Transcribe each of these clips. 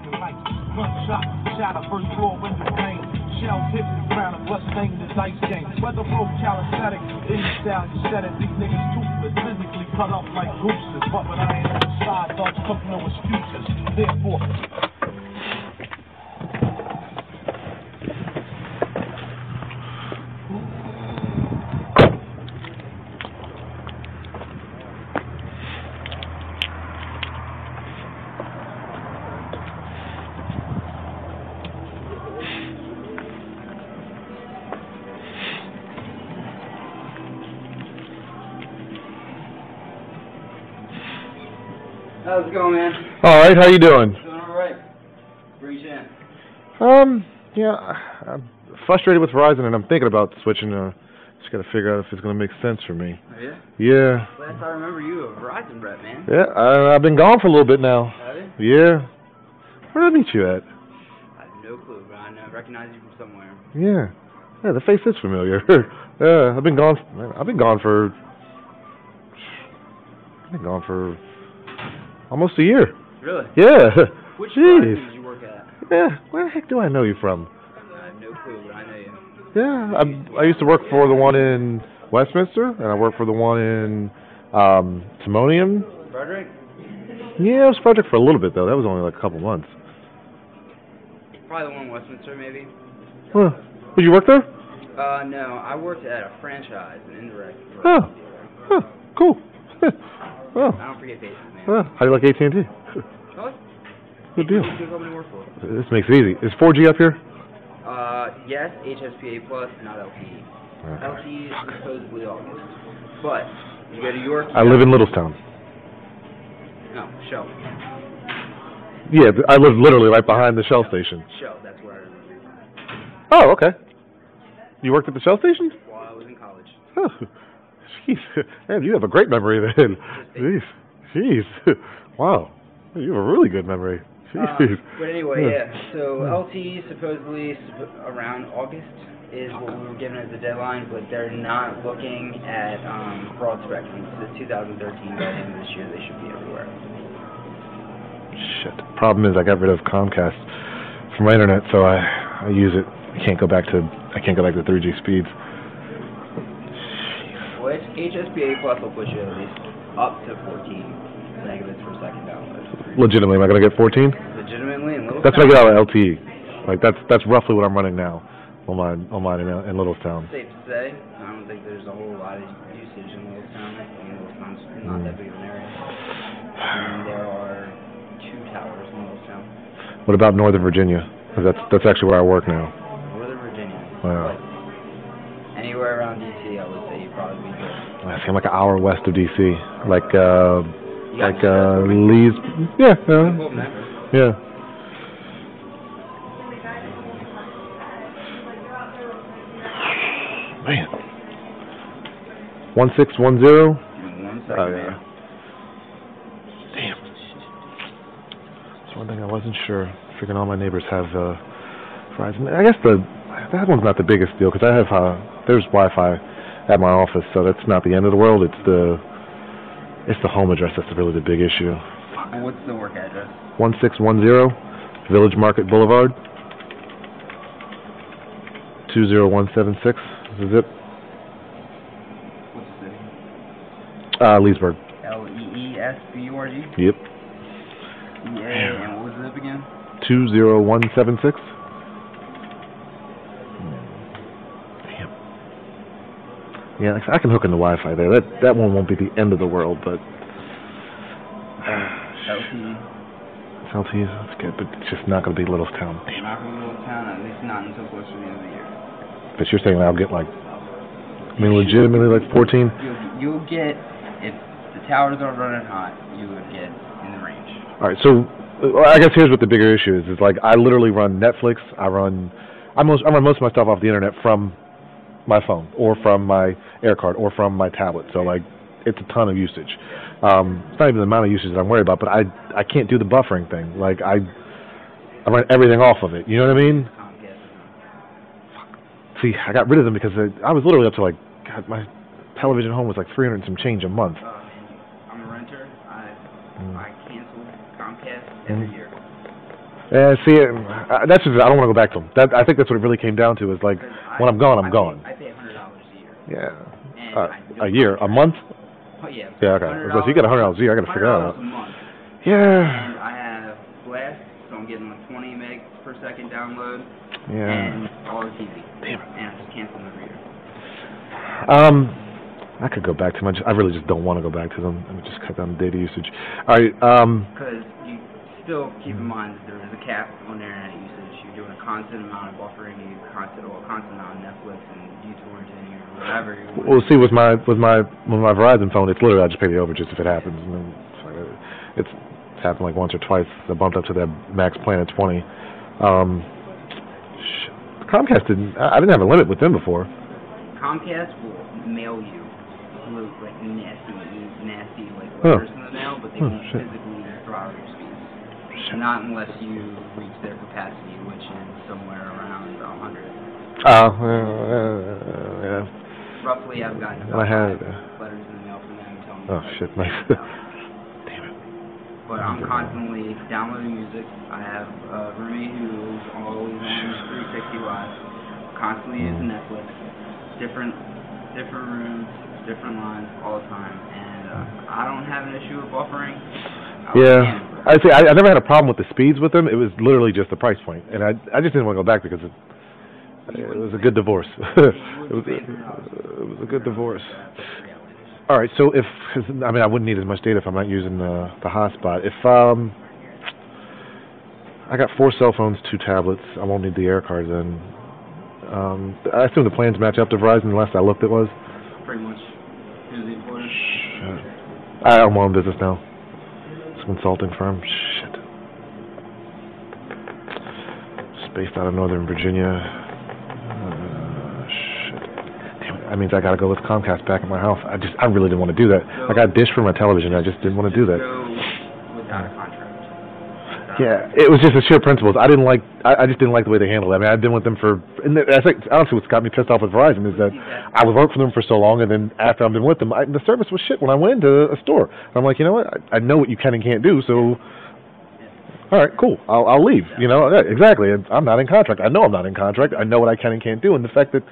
flashing lights. Gunshot, shatter, first floor window pane. Shells hit the ground and blood stained the dice game. Weather broke calisthenic, any style you said it. These niggas toothless, physically cut up like gooses. But when I ain't on the side, dogs cook no excuses. Therefore, how's it going, man? All right, how you doing? Doing all right. Breach in. Yeah, I'm frustrated with Verizon, and I'm thinking about switching. Just got to figure out if it's going to make sense for me. Oh, yeah? Yeah. Last I remember you a Verizon rep, man. Yeah, I've been gone for a little bit now. Have you? Yeah. Where did I meet you at? I have no clue, but I recognize you from somewhere. Yeah. Yeah, the face is familiar. Yeah, I've been gone for almost a year. Really? Yeah. Which Jeez. Verizon did you work at? Yeah. Where the heck do I know you from? I have no clue, but I know you. Yeah, I used to work for the one in Westminster, and I worked for the one in Timonium. Frederick? Yeah, it was Frederick for a little bit, though. That was only like a couple months. Probably the one in Westminster, maybe. Huh. Did you work there? No, I worked at a franchise, an indirect. Oh. Huh. Cool. Well. I don't forget basics, man. Well, how do you like AT&T? What? Good deal. Good company to work for. This makes it easy. Is 4G up here? Yes, HSPA plus, not LTE. Okay. LTE is supposedly August. But, you go to York... I live in Littlestown. No, Shell. Yeah, I live literally right behind the Shell station. Shell, that's where I remember you from. Oh, okay. You worked at the Shell station? While I was in college. Oh, jeez. Man, you have a great memory then. Jeez. Wow. You have a really good memory. Jeez. But anyway, yeah. So LTE supposedly around August is what we were given as a deadline, but they're not looking at broad spectrum. It's 2013. By the end of this year, they should be everywhere. Shit. Problem is, I got rid of Comcast from my internet, so I use it. I can't go back to 3G speeds. Well, HSPA plus will push you at least up to 14 megabits per second download. Legitimately, am I going to get 14? Legitimately, in Littlestown. That's what I get out of LTE. Like that's roughly what I'm running now on mine in Littlestown. Safe to say, I don't think there's a whole lot of usage in Littlestown. I mean, Littlestown's not that big of an area. And there are 2 towers in Littlestown. What about Northern Virginia? 'Cause that's actually where I work now. Northern Virginia. Wow. But anywhere around DC, I would say you'd probably be good. I think I'm like an hour west of DC, like Lee's. Lee's. Yeah. Yeah. Man. 1610. 1 second, Oh, yeah. man. Damn. That's one thing I wasn't sure. Freaking all my neighbors have Verizon. I guess that one's not the biggest deal because I have there's Wi-Fi at my office, so that's not the end of the world. It's the home address that's really the big issue. And what's the work address? 1610 Village Market Boulevard. 20176 is the zip. What's the city? Leesburg. Leesburg? Yep. And what was the zip again? 20176. Damn. Yeah, I can hook into Wi-Fi there. That one won't be the end of the world, but LTE. LTE, that's good, but it's just not going to be Littlestown. Damn. Not from Littlestown, at least not until close to the end of the year. But you're saying I'll get legitimately like 14? You'll get, if the towers are running hot, you would get in the range. All right, so I guess here's what the bigger issue is like I literally run Netflix. I run most of my stuff off the internet from my phone or from my air card or from my tablet. So like it's a ton of usage. It's not even the amount of usage that I'm worried about, but I can't do the buffering thing. Like I run everything off of it. You know what I mean? See, I got rid of them because I was literally up to like, God, my television home was like 300 and some change a month. I'm a renter. I cancel Comcast every year. See, that's just, I don't want to go back to them. I think that's what it really came down to, is like, when I'm gone, I'm gone. I pay $100 a year. Yeah. A year? A month? Oh, yeah. Yeah, okay. So you get $100 a year, I gotta figure that out. $100 a month. Yeah. And I have Blast, so I'm getting like 20 megs per second download. Yeah. And all the TV. Damn it. And I just cancel them every year. I could go back to them. I really just don't want to go back to them. Let me just cut down the data usage. All right. Because you still keep in mind that there is a cap on internet usage. You're doing a constant amount of buffering, a constant amount of Netflix and uTorrenting or whatever. We'll see with my Verizon phone. It's literally I just pay the overages if it happens. And then it's happened like once or twice. I bumped up to that max plan at 20. Comcast didn't. I didn't have a limit with them before. Comcast will mail you like nasty like letters in the mail, but they won't physically throttle your speeds. Not unless you reach their capacity, which is somewhere around 100. Yeah. Roughly, I've gotten about 5 letters in the mail from them telling me. Oh shit, nice. Damn it. But I'm constantly downloading music. I have a roommate who's always on 360 Live, constantly using Netflix, different rooms, different lines all the time, and I don't have an issue with buffering. I see. I never had a problem with the speeds with them. It was literally just the price point, and I just didn't want to go back because it was a good divorce. It was a good divorce. All right. So I wouldn't need as much data if I'm not using the hotspot. If I got 4 cell phones, 2 tablets, I won't need the air card then. I assume the plans match up to Verizon. The last I looked, it was. Pretty much. Who's the employer? I'm on business now. It's a consulting firm. Shit. Just based out of Northern Virginia. Shit. Damn it. That means I gotta go with Comcast back at my house. I really didn't want to do that. I got Dish for my television. I just didn't want to do that. Go without a contract. Yeah, it was just the sheer principles. I just didn't like the way they handled it. I mean, I've been with them I think honestly what's got me pissed off with Verizon is that I would work for them for so long, and then after I've been with them, the service was shit when I went into a store. I'm like, you know what? I know what you can and can't do, so all right, cool. I'll leave. You know, exactly. I'm not in contract. I know I'm not in contract. I know what I can and can't do, and the fact that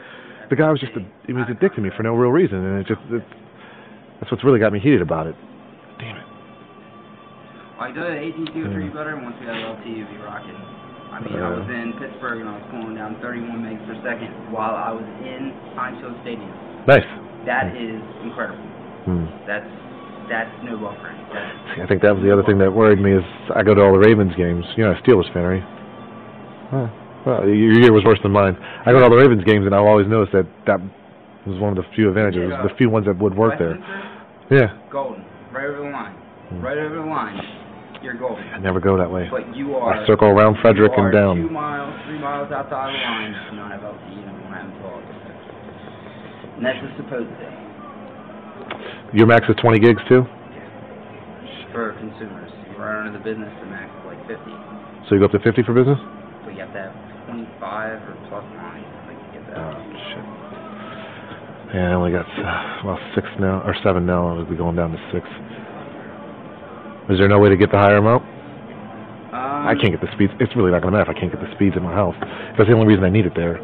the guy was just he was a dick to me for no real reason, and that's what's really got me heated about it. Damn it. Like the AT&T would treat you better, and once we had LTE, you'd be rocking. I mean, I was in Pittsburgh, and I was pulling down 31 megs per second while I was in Heinz-Field Stadium. Nice. That is incredible. That's no buffering. See, I think that was the other thing that worried me is I go to all the Ravens games. You're not a Steelers fan, are you? Well, your year was worse than mine. I go to all the Ravens games, and I've always noticed that was one of the few advantages, the few ones that would work there. Yeah. Golden. Right over the line. Right over the line. You're golden. I never go that way. But you are. I circle around Frederick and down. 2 miles, 3 miles outside the line. You don't have LTE, and won't have until August. And that's a supposed thing. Your max is 20 gigs too? For consumers. If you're under the business, the max is like 50. So you go up to 50 for business? So you have to have 25 or plus lines to get that. Oh, shit. Yeah, I only got, 6 now, or 7 now. I'll be going down to 6. Is there no way to get the higher amount? I can't get the speeds. It's really not going to matter if I can't get the speeds in my house. That's the only reason I need it there.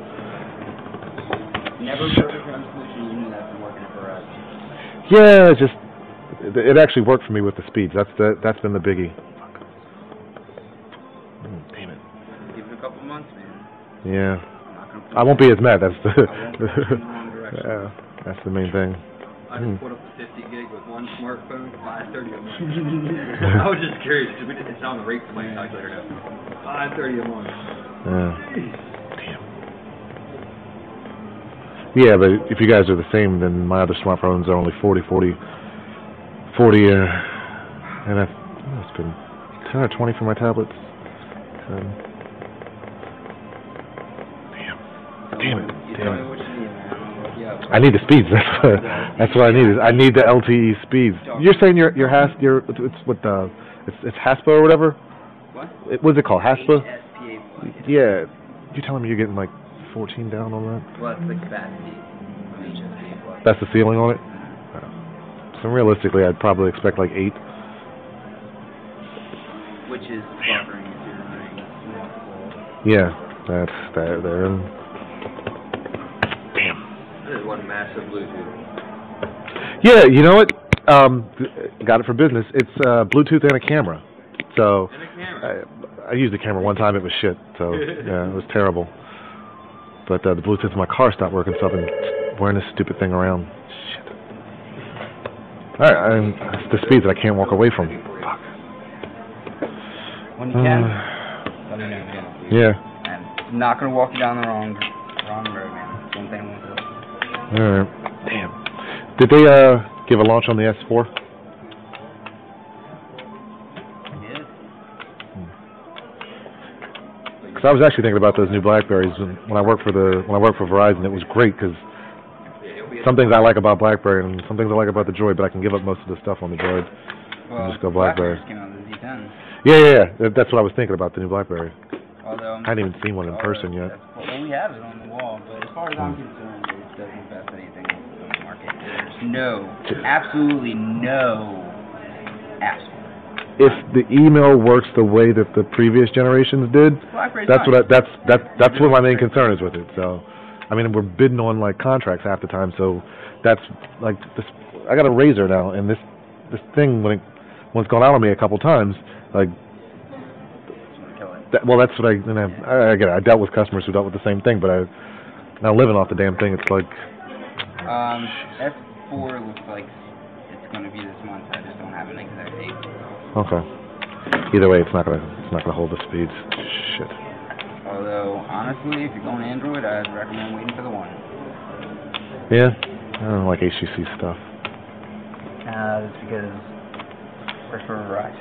Never perfect home solution. You knew that from working for us. Yeah, it's just it actually worked for me with the speeds. That's been the biggie. Damn it. Give it a couple months, man. Yeah. I won't be as mad. That's the yeah. That's the main thing. I just put up a 50 gig with one smartphone, $5.30 a month. I was just curious because it's on the rate plan calculator now. $5.30 a month. Damn. Yeah, but if you guys are the same, then my other smartphones are only 40, and it's been 10 or 20 for my tablets. 10. Damn it. I need the speeds. That's what I need. I need the LTE speeds. You're saying it's HASPA or whatever? What? What's it called? HASPA? HSPA. Yeah. You're telling me you're getting like 14 down on that? Well, that's the capacity of HSPA plus. That's the ceiling on it? So realistically, I'd probably expect like 8. Which is buffering if you're running Yeah, that's they're damn. That is one massive Bluetooth. Yeah, you know what? Got it for business. It's Bluetooth and a camera. So And a camera. I used the camera one time. It was shit. So yeah, it was terrible. But the Bluetooth in my car stopped working, so I've been wearing this stupid thing around. Shit. All right, it's the speeds that I can't walk away from. Fuck. When you can, let me know, man. Yeah. I'm not gonna walk you down the wrong road, man. That's one thing I won't do. All right. Damn. Did they give a launch on the S4? Yeah. Because I was actually thinking about those new Blackberries when I worked for Verizon. It was great because some things I like about BlackBerry and some things I like about the Droid, but I can give up most of the stuff on the Droid and just go BlackBerry. Came out with the Z10. Yeah. That's what I was thinking about, the new BlackBerry. Although I hadn't even seen one in person yet. Well, we have it on the wall, but as far as I'm concerned, it doesn't best anything on the market. There's absolutely no apps. If the email works the way that the previous generations did, that's what my main concern is with it. So, I mean, we're bidding on like contracts half the time, so that's like this. I got a Razor now, and this thing when it's gone out on me a couple times, like. Well, that's what I get. I dealt with customers who dealt with the same thing, but now living off the damn thing, it's like. S4 looks like it's going to be this month. I just don't have an exact date. Okay. Either way, it's not gonna hold the speeds. Shit. Although honestly, if you're going Android, I'd recommend waiting for the one. Yeah, I don't like HTC stuff. That's because we're for Verizon.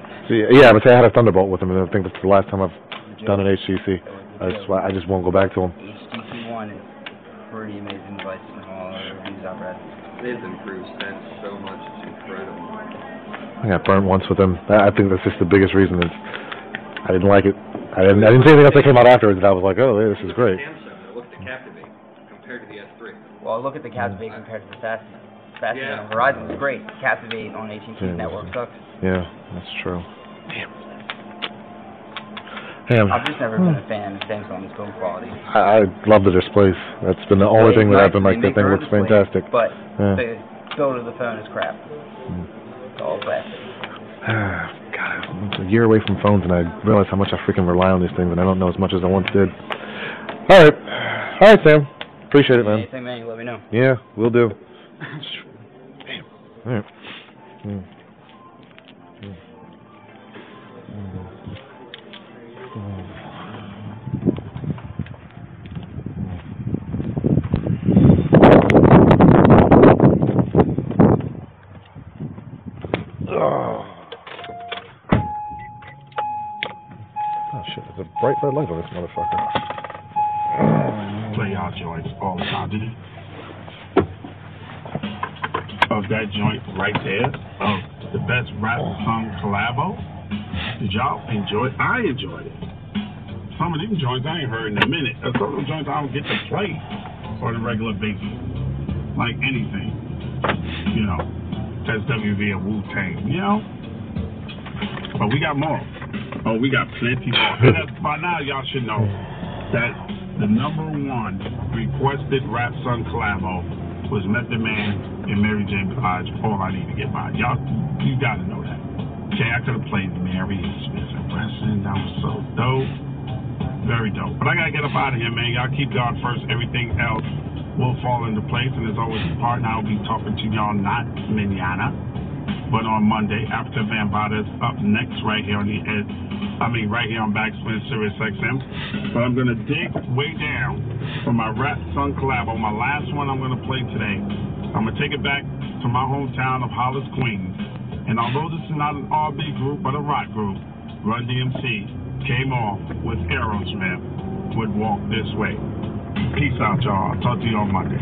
Yeah, but say I had a Thunderbolt with them, and I think that's the last time I've done an HTC. I just won't go back to them. HTC One is a pretty amazing device from all the reviews I've read. They've improved since so much. It's incredible. I got burnt once with them. I think that's just the biggest reason. I didn't like it. I didn't see anything else that came out afterwards, and I was like, oh, hey, this is great. Samsung, look at the Captivate compared to the S3. Well, look at the Captivate compared to the Fascinator on Verizon. It's great. Captivate on AT&T's network sucks. Yeah, that's true. Damn. I've just never been a fan of Samsung's build quality. I love the displays. That's been the only thing that I've been like, the thing looks fantastic. But the build of the phone is crap. It's all plastic. God, I'm a year away from phones, and I realize how much I freaking rely on these things, and I don't know as much as I once did. All right, Sam. Appreciate it, man. Anything, man, you let me know. Yeah, will do. Damn. All right. Oh shit, there's a bright red light on this motherfucker. Play our joints all the time, did you? Of that joint right there, of the best rap song collabo, did y'all enjoy it? I enjoyed it. Some of them joints I ain't heard in a minute. Some of them joints I don't get to play on a regular basis. Like anything. You know, SWV and Wu-Tang, you know? But we got more. Oh, we got plenty more. And by now, y'all should know that the #1 requested rap song collabo was Method Man and Mary J. Blige, All I Need to Get By. Y'all, you gotta know that. Okay, I could have played Mary Smith and Wesson. That was so dope. Very dope. But I gotta get up out of here, man. Y'all keep God first. Everything else will fall into place. And as always, the partner, I'll be talking to y'all not manana, but on Monday after Bambatta's up next right here on the edge. Right here on Backspin Sirius XM. But I'm gonna dig way down for my rap song collabo. My last one I'm gonna play today. I'm gonna take it back to my hometown of Hollis, Queens. And although this is not an R&B group but a rock group, Run DMC came off with Aerosmith with Walk This Way. Peace out, y'all. I'll talk to you on Monday.